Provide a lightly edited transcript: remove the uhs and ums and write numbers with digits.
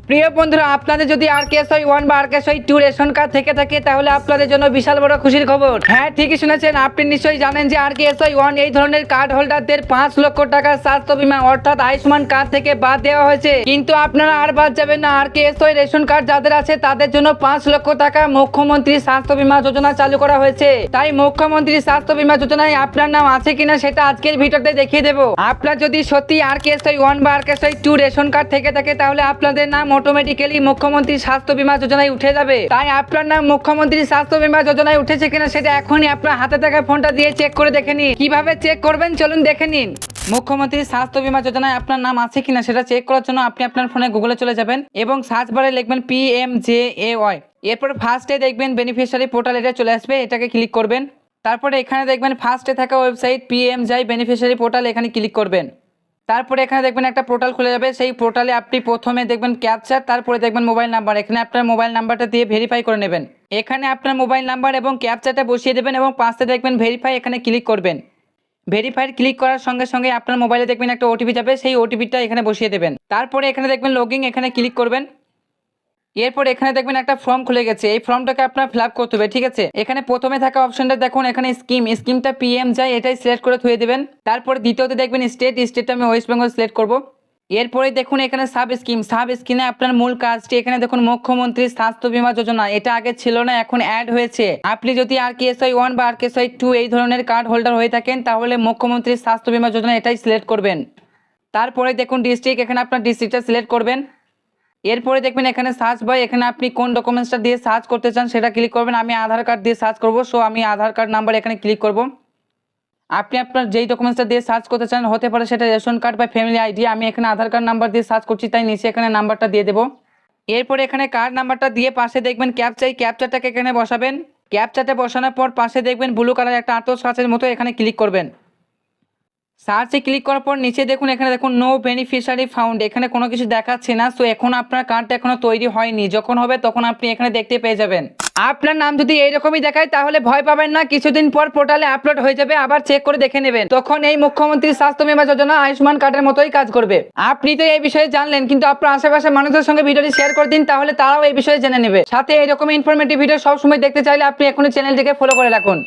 প্রিয় বন্ধুরা, আপনাদের যদি RKSY 1 বা RKSY 2 রেশন কার্ড থেকে থাকে তাহলে আপনাদের জন্য বিশাল বড় খুশির খবর। হ্যাঁ, ঠিকই শুনেছেন। আপনি নিশ্চয়ই জানেন যে RKSY 1 এই ধরনের কার্ড হোল্ডারদের 5 লক্ষ টাকার স্বাস্থ্য বীমা অর্থাৎ আয়ুষ্মান কার্ড থেকে বাদ দেওয়া হয়েছে। কিন্তু আপনারা আর বাদ যাবেন না। RKSY রেশন কার্ড যাদের আছে তাদের জন্য 5 লক্ষ টাকা মুখ্যমন্ত্রী স্বাস্থ্য বীমা যোজনা চালু করা হয়েছে। তাই মুখ্যমন্ত্রী স্বাস্থ্য বীমা যোজনায় আপনার নাম আছে কিনা সেটা আজকের ভিডিওতে দেখিয়ে দেবো। আপনার যদি সত্যি RKSY 1 বা RKSY 2 রেশন কার্ড থেকে থাকে তাহলে আপনাদের নাম অটোমেটিক্যালি মুখ্যমন্ত্রী স্বাস্থ্য বীমা যোজনায় উঠে যাবে। তাই আপনার নাম মুখ্যমন্ত্রী স্বাস্থ্য বীমা যোজনায় উঠেছে কিনা সেটা এখনই আপনার হাতে থাকা ফোনটা দিয়ে চেক করে দেখে নিন। কিভাবে চেক করবেন চলুন দেখে নিন। মুখ্যমন্ত্রী স্বাস্থ্য বীমা যোজনায় আপনার নাম আছে কিনা সেটা চেক করার জন্য আপনি আপনার ফোনে গুগলে চলে যাবেন এবং সার্চ বারে লিখবেন PMJAY। এরপর ফার্স্টে দেখবেন বেনিফিশিয়ারি পোর্টাল, এটা চলে আসবে, এটাকে ক্লিক করবেন। তারপরে এখানে দেখবেন ফার্স্টে থাকা ওয়েবসাইট PMJAY বেনিফিশিয়ারি পোর্টাল, এখানে ক্লিক করবেন। তারপরে এখানে দেখবেন একটা পোর্টাল খুলে যাবে। সেই পোর্টালে আপনি প্রথমে দেখবেন ক্যাপচার, তারপরে দেখবেন মোবাইল নাম্বার। এখানে আপনার মোবাইল নাম্বারটা দিয়ে ভেরিফাই করে নেবেন। এখানে আপনার মোবাইল নাম্বার এবং ক্যাপচারটা বসিয়ে দেবেন এবং পাশে দেখবেন ভেরিফাই, এখানে ক্লিক করবেন। ভেরিফাইড ক্লিক করার সঙ্গে সঙ্গে আপনার মোবাইলে দেখবেন একটা ওটিপি যাবে, সেই ওটিপিটা এখানে বসিয়ে দেবেন। তারপরে এখানে দেখবেন লগইন, এখানে ক্লিক করবেন। এরপর এখানে দেখবেন একটা ফর্ম খুলে গেছে, এই ফর্মটাকে আপনার ফিল আপ করতে হবে, ঠিক আছে। এখানে প্রথমে থাকা অপশনটা দেখুন, এখানে স্কিমটা PMJAY এটাই সিলেক্ট করে থুয়ে দেবেন। তারপরে দ্বিতীয়তে দেখবেন স্টেটটা আমি ওয়েস্ট বেঙ্গল সিলেক্ট করব। এরপরে দেখুন এখানে সাব স্কিমে আপনার মূল কাজটি, এখানে দেখুন মুখ্যমন্ত্রী স্বাস্থ্য বীমা যোজনা, এটা আগে ছিল না, এখন অ্যাড হয়েছে। আপনি যদি RKSY 1 বা RKSY 2 এই ধরনের কার্ড হোল্ডার হয়ে থাকেন তাহলে মুখ্যমন্ত্রী স্বাস্থ্য বীমা যোজনা এটাই সিলেক্ট করবেন। তারপরে দেখুন ডিস্ট্রিক্ট, এখানে আপনার ডিস্ট্রিক্টটা সিলেক্ট করবেন। এরপরে দেখবেন এখানে সার্চ বাই, এখানে আপনি কোন ডকুমেন্টসটা দিয়ে সার্চ করতে চান সেটা ক্লিক করবেন। আমি আধার কার্ড দিয়ে সার্চ করব, সো আমি আধার কার্ড নাম্বার এখানে ক্লিক করব। আপনি আপনার যেই ডকুমেন্টসটা দিয়ে সার্চ করতে চান, হতে পারে সেটা রেশন কার্ড বা ফ্যামিলি আইডি। আমি এখানে আধার কার্ড নাম্বার দিয়ে সার্চ করছি, তাই নিচে এখানে নাম্বারটা দিয়ে দেবো। এরপরে এখানে কার্ড নাম্বারটা দিয়ে পাশে দেখবেন ক্যাপচারটাকে এখানে বসাবেন। ক্যাপচারটা বসানোর পর পাশে দেখবেন ব্লু কালার একটা আতর সার্চের মতো, এখানে ক্লিক করবেন। সার্চে ক্লিক করার পর নিচে দেখুন, এখানে দেখুন নো বেনিফিশিয়ারি ফাউন্ড, এখানে কোনো কিছু দেখাচ্ছে না। সো এখন আপনার কার্ডটা এখনো তৈরি হয়নি, যখন হবে তখন আপনি এখানে দেখতে পেয়ে যাবেন। আপনার নাম যদি এইরকমই দেখায় তাহলে ভয় পাবেন না, কিছুদিন পর পোর্টালে আপলোড হয়ে যাবে, আবার চেক করে দেখে নেবেন। তখন এই মুখ্যমন্ত্রী স্বাস্থ্য বীমা যোজনা আয়ুষ্মান কার্ডের মতোই কাজ করবে। আপনি তো এই বিষয়ে জানলেন, কিন্তু আপনার আশেপাশে মানুষের সঙ্গে ভিডিওটি শেয়ার করে দিন, তাহলে তারাও এই বিষয়ে জেনে নেবে। সাথে এইরকম ইনফরমেটিভ ভিডিও সবসময় দেখতে চাইলে আপনি এখনই চ্যানেলটিকে ফলো করে রাখুন।